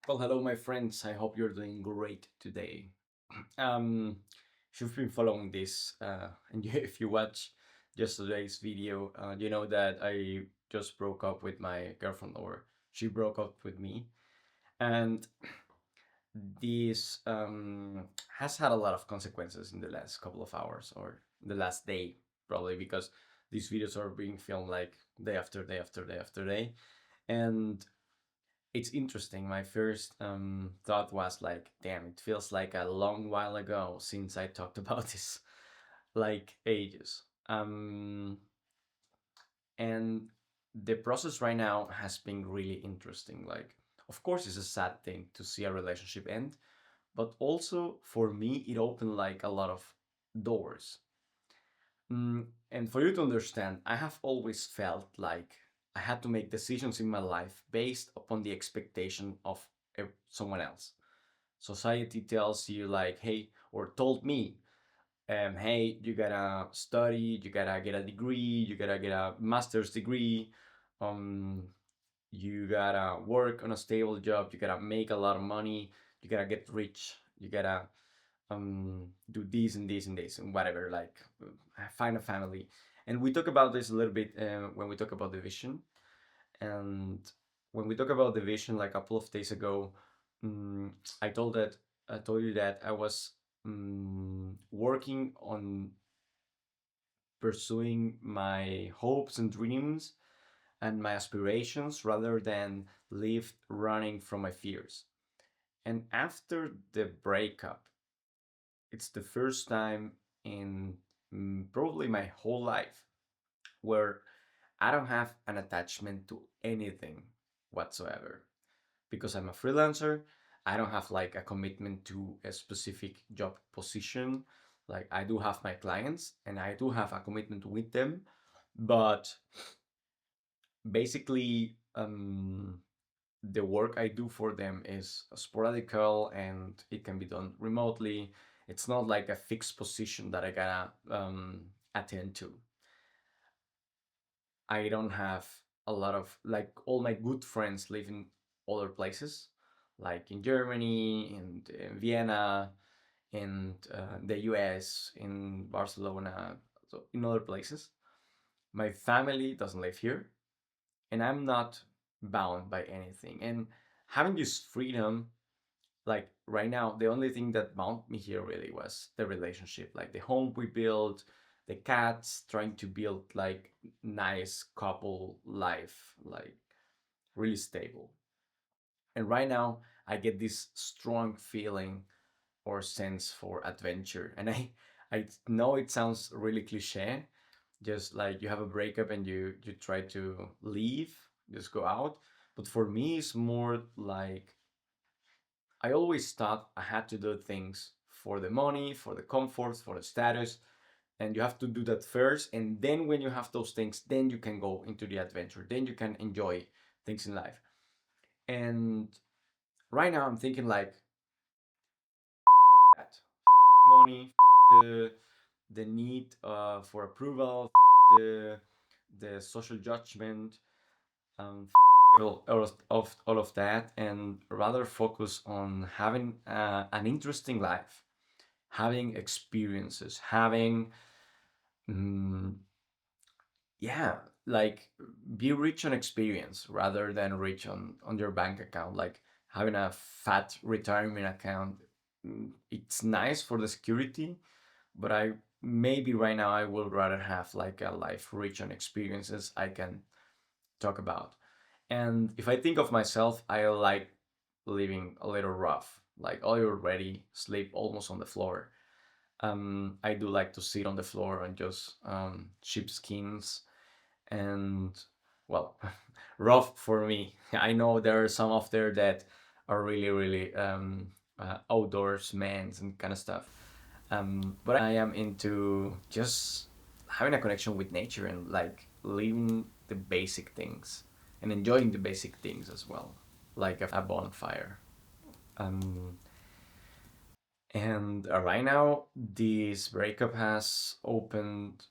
Well, hello, my friends. I hope you're doing great today. Um, if you've been following this, and if you watch yesterday's video, you know that I just broke up with my girlfriend, or she broke up with me, and this has had a lot of consequences in the last couple of hours, or the last day, probably because these videos are being filmed like day after day after day after day, and it's interesting. My first thought was like, damn, it feels like a long while ago since I talked about this, like ages. And the process right now has been really interesting. Like, of course, it's a sad thing to see a relationship end, but also for me, it opened like a lot of doors. And for you to understand, I have always felt like I had to make decisions in my life based upon the expectation of someone else. Society tells you, like, hey, or told me, hey, you gotta study, you gotta get a degree, you gotta get a master's degree, um, you gotta work on a stable job, you gotta make a lot of money, you gotta get rich, you gotta do this and this and this and whatever, like find a family. And we talk about this a little bit when we talk about the vision. And when we talk about the vision, like a couple of days ago, um, I told that I told you that I was working on pursuing my hopes and dreams and my aspirations rather than live running from my fears. And after the breakup, it's the first time in probably my whole life where I don't have an attachment to anything whatsoever. Because I'm a freelancer, I don't have like a commitment to a specific job position. Like I do have my clients and I do have a commitment with them, but basically the work I do for them is sporadical and it can be done remotely. It's not like a fixed position that I gotta attend to. I don't have a lot of, like, all my good friends live in other places, like in Germany, in Vienna, in the US, in Barcelona, so in other places. My family doesn't live here, and I'm not bound by anything. And having this freedom, like right now, the only thing that bound me here really was the relationship, like the home we built, the cats, trying to build like nice couple life, like really stable. And right now, I get this strong feeling or sense for adventure. And I know it sounds really cliche, just like you have a breakup and you try to leave, just go out. But for me, it's more like I always thought I had to do things for the money, for the comfort, for the status, and you have to do that first. And then when you have those things, then you can go into the adventure. Then you can enjoy things in life. And right now, I'm thinking like that money, the the need for approval, the the social judgment, um, all of that, and rather focus on having an interesting life, having experiences, having, mm, yeah, like be rich on experience rather than rich on your bank account. Like having a fat retirement account, it's nice for the security, but I maybe right now I would rather have like a life rich on experiences I can talk about. And if I think of myself, I like living a little rough. Like I already sleep almost on the floor. I do like to sit on the floor and just sheepskins and, well, rough for me. I know there are some of there that are really really outdoors men and kind of stuff. But I am into just having a connection with nature and like living the basic things and enjoying the basic things as well, like a bonfire. Um, and right now, this breakup has opened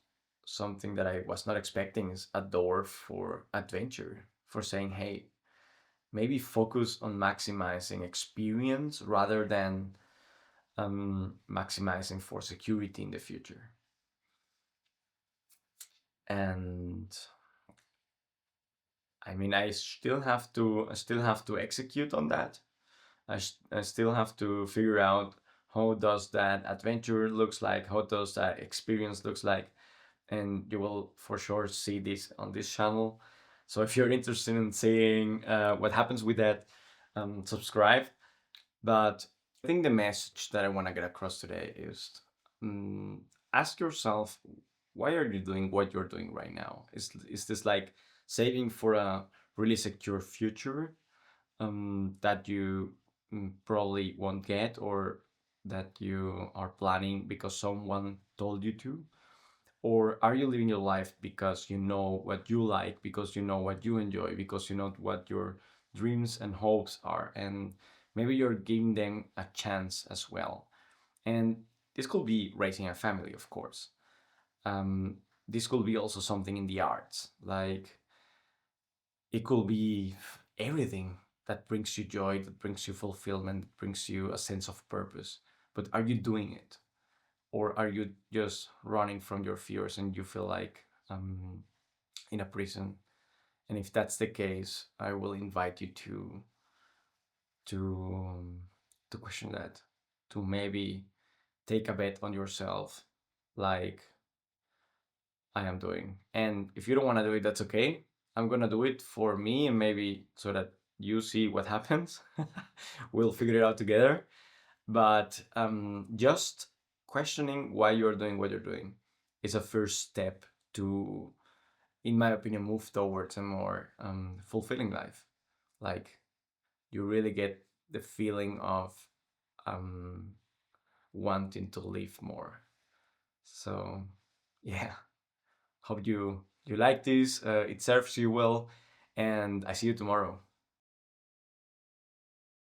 something that I was not expecting, is a door for adventure, for saying, hey, maybe focus on maximizing experience rather than maximizing for security in the future. And I mean, I still have to execute on that. I still have to figure out how does that adventure looks like, how does that experience looks like, and you will for sure see this on this channel. So if you're interested in seeing what happens with that, subscribe. But I think the message that I want to get across today is um, ask yourself, why are you doing what you're doing right now? Is this like saving for a really secure future that you probably won't get, or that you are planning because someone told you to? Or are you living your life because you know what you like, because you know what you enjoy, because you know what your dreams and hopes are, and maybe you're giving them a chance as well? And this could be raising a family, of course. Um, this could be also something in the arts, like it could be everything that brings you joy, that brings you fulfillment, that brings you a sense of purpose. But are you doing it? Or are you just running from your fears and you feel like in a prison? And if that's the case, I will invite you to um, to question that, to maybe take a bet on yourself, like I am doing. And if you don't want to do it, that's okay. I'm gonna do it for me, and maybe so that you see what happens. We'll figure it out together. But just questioning why you're doing what you're doing is a first step to, in my opinion, move towards a more fulfilling life. Like you really get the feeling of um, wanting to live more. So yeah, hope you like this. It serves you well, and I see you tomorrow.